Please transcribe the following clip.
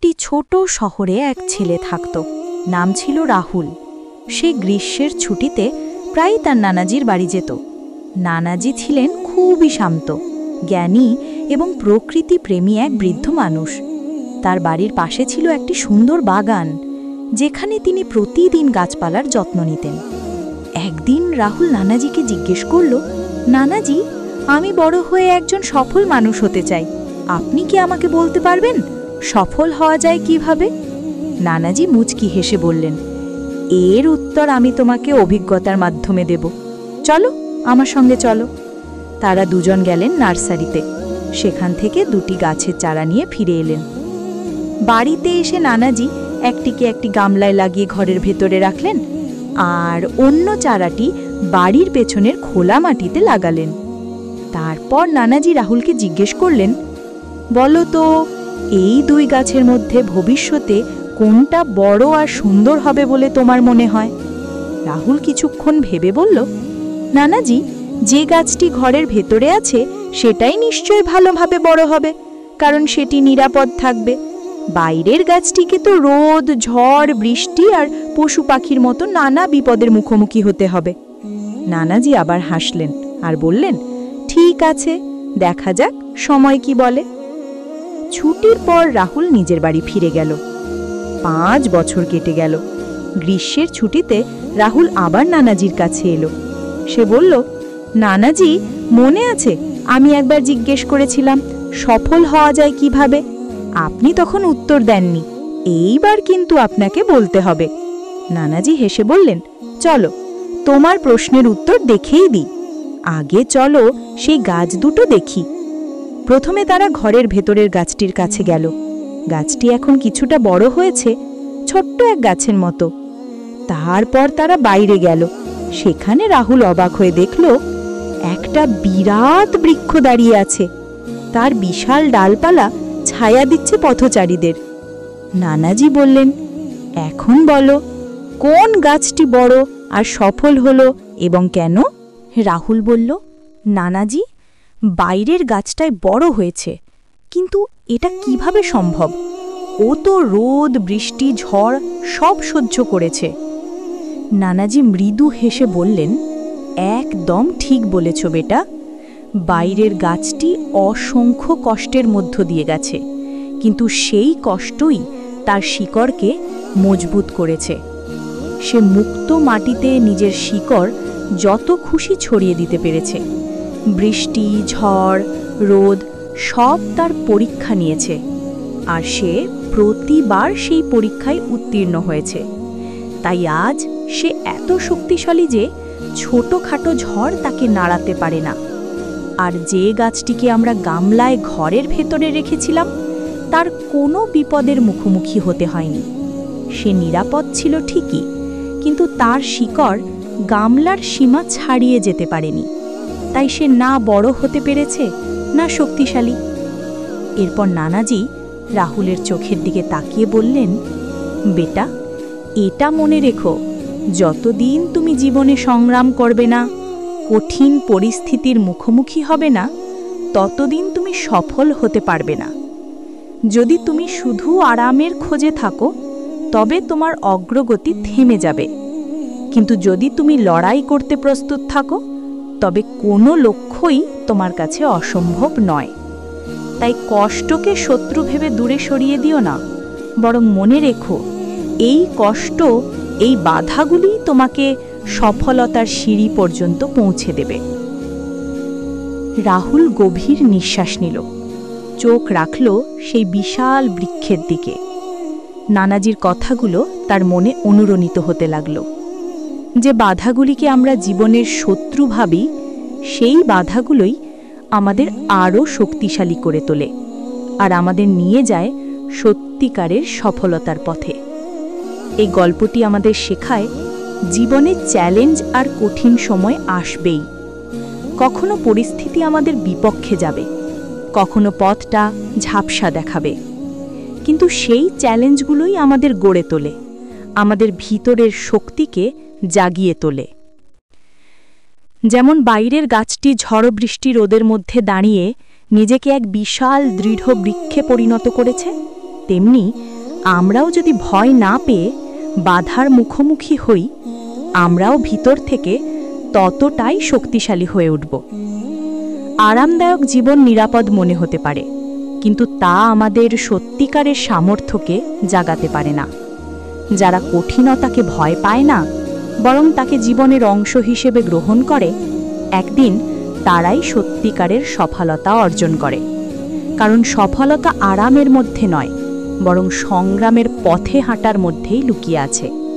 একটি ছোট শহরে এক ছেলে থাকত। নাম ছিল রাহুল। সে গ্রীষ্মের ছুটিতে প্রায় তার নানাজির বাড়ি যেত। নানাজি ছিলেন খুবই শান্ত, জ্ঞানী এবং প্রকৃতিপ্রেমী এক বৃদ্ধ মানুষ। তার বাড়ির পাশে ছিল একটি সুন্দর বাগান, যেখানে তিনি প্রতিদিন গাছপালার যত্ন নিতেন। একদিন রাহুল নানাজিকে জিজ্ঞেস করল, নানাজি, আমি বড় হয়ে একজন সফল মানুষ হতে চাই। আপনি কি আমাকে বলতে পারবেন সফল হওয়া যায় কিভাবে? নানাজি মুচকি হেসে বললেন, এর উত্তর আমি তোমাকে অভিজ্ঞতার মাধ্যমে দেব। চলো, আমার সঙ্গে চলো। তারা দুজন গেলেন নার্সারিতে। সেখান থেকে 2টি গাছের চারা নিয়ে ফিরে এলেন। বাড়িতে এসে নানাজি একটিকে একটি গামলায় লাগিয়ে ঘরের ভেতরে রাখলেন, আর অন্য চারাটি বাড়ির পেছনের খোলা মাটিতে লাগালেন। তারপর নানাজি রাহুলকে জিজ্ঞেস করলেন, বলো তো, এই 2 গাছের মধ্যে ভবিষ্যতে কোনটা বড় আর সুন্দর হবে বলে তোমার মনে হয়? রাহুল কিছুক্ষণ ভেবে বলল, নানাজি, যে গাছটি ঘরের ভেতরে আছে সেটাই নিশ্চয়ই ভালোভাবে বড় হবে, কারণ সেটি নিরাপদ থাকবে। বাইরের গাছটিকে তো রোদ, ঝড়, বৃষ্টি আর পশু পাখির মতো নানা বিপদের মুখোমুখি হতে হবে। নানাজি আবার হাসলেন আর বললেন, ঠিক আছে, দেখা যাক সময় কি বলে। ছুটির পর রাহুল নিজের বাড়ি ফিরে গেল। 5 বছর কেটে গেল। গ্রীষ্মের ছুটিতে রাহুল আবার নানাজির কাছে এলো। সে বলল, নানাজি, মনে আছে আমি একবার জিজ্ঞেস করেছিলাম সফল হওয়া যায় কিভাবে? আপনি তখন উত্তর দেননি। এইবার কিন্তু আপনাকে বলতে হবে। নানাজি হেসে বললেন, চলো, তোমার প্রশ্নের উত্তর দেখেই দিই। আগে চলো সেই গাছ দুটো দেখি। প্রথমে তারা ঘরের ভেতরের গাছটির কাছে গেল। গাছটি এখন কিছুটা বড় হয়েছে, ছোট্ট এক গাছের মতো। তারপর তারা বাইরে গেল। সেখানে রাহুল অবাক হয়ে দেখল, একটা বিরাট বৃক্ষ দাঁড়িয়ে আছে। তার বিশাল ডালপালা ছায়া দিচ্ছে পথচারীদের। নানাজি বললেন, এখন বলো, কোন গাছটি বড় আর সফল হলো এবং কেন? রাহুল বলল, নানাজি, বাইরের গাছটায় বড় হয়েছে, কিন্তু এটা কিভাবে সম্ভব? ও তো রোদ, বৃষ্টি, ঝড় সব সহ্য করেছে। নানাজি মৃদু হেসে বললেন, একদম ঠিক বলেছ বেটা। বাইরের গাছটি অসংখ্য কষ্টের মধ্য দিয়ে গেছে, কিন্তু সেই কষ্টই তার শিকড়কে মজবুত করেছে। সে মুক্ত মাটিতে নিজের শিকড় যত খুশি ছড়িয়ে দিতে পেরেছে। বৃষ্টি, ঝড়, রোদ সব তার পরীক্ষা নিয়েছে, আর সে প্রতিবার সেই পরীক্ষায় উত্তীর্ণ হয়েছে। তাই আজ সে এত শক্তিশালী যে ছোটখাটো ঝড় তাকে নাড়াতে পারে না। আর যে গাছটিকে আমরা গামলায় ঘরের ভেতরে রেখেছিলাম, তার কোনো বিপদের মুখোমুখি হতে হয়নি। সে নিরাপদ ছিল ঠিকই, কিন্তু তার শিকড় গামলার সীমা ছাড়িয়ে যেতে পারেনি। তাই সে না বড় হতে পেরেছে, না শক্তিশালী। এরপর নানাজি রাহুলের চোখের দিকে তাকিয়ে বললেন, বেটা, এটা মনে রেখো, যতদিন তুমি জীবনে সংগ্রাম করবে না, কঠিন পরিস্থিতির মুখোমুখি হবে না, ততদিন তুমি সফল হতে পারবে না। যদি তুমি শুধু আরামের খোঁজে থাকো, তবে তোমার অগ্রগতি থেমে যাবে। কিন্তু যদি তুমি লড়াই করতে প্রস্তুত থাকো, তবে কোনো লক্ষ্যই তোমার কাছে অসম্ভব নয়। তাই কষ্টকে শত্রু ভেবে দূরে সরিয়ে দিও না, বরং মনে রেখো, এই কষ্ট, এই বাধাগুলি তোমাকে সফলতার সিঁড়ি পর্যন্ত পৌঁছে দেবে। রাহুল গভীর নিঃশ্বাস নিল, চোখ রাখল সেই বিশাল বৃক্ষের দিকে। নানাজির কথাগুলো তার মনে অনুরণিত হতে লাগল। যে বাধাগুলিকে আমরা জীবনের শত্রু ভাবি, সেই বাধাগুলোই আমাদের আরও শক্তিশালী করে তোলে আর আমাদের নিয়ে যায় সত্যিকারের সফলতার পথে। এই গল্পটি আমাদের শেখায়, জীবনে চ্যালেঞ্জ আর কঠিন সময় আসবেই। কখনো পরিস্থিতি আমাদের বিপক্ষে যাবে, কখনো পথটা ঝাপসা দেখাবে, কিন্তু সেই চ্যালেঞ্জগুলোই আমাদের গড়ে তোলে, আমাদের ভিতরের শক্তিকে জাগিয়ে তোলে। যেমন বাইরের গাছটি ঝড় বৃষ্টি রোদের মধ্যে দাঁড়িয়ে নিজেকে এক বিশাল দৃঢ় বৃক্ষে পরিণত করেছে, তেমনি আমরাও যদি ভয় না পেয়ে বাধার মুখোমুখি হই, আমরাও ভিতর থেকে ততটাই শক্তিশালী হয়ে উঠব। আরামদায়ক জীবন নিরাপদ মনে হতে পারে, কিন্তু তা আমাদের সত্যিকারের সামর্থ্যকে জাগাতে পারে না। যারা কঠিনতাকে ভয় পায় না, বরং তাকে জীবনের অংশ হিসেবে গ্রহণ করে, একদিন তারাই সত্যিকারের সফলতা অর্জন করে। কারণ সফলতা আরামের মধ্যে নয়, বরং সংগ্রামের পথে হাঁটার মধ্যেই লুকিয়ে আছে।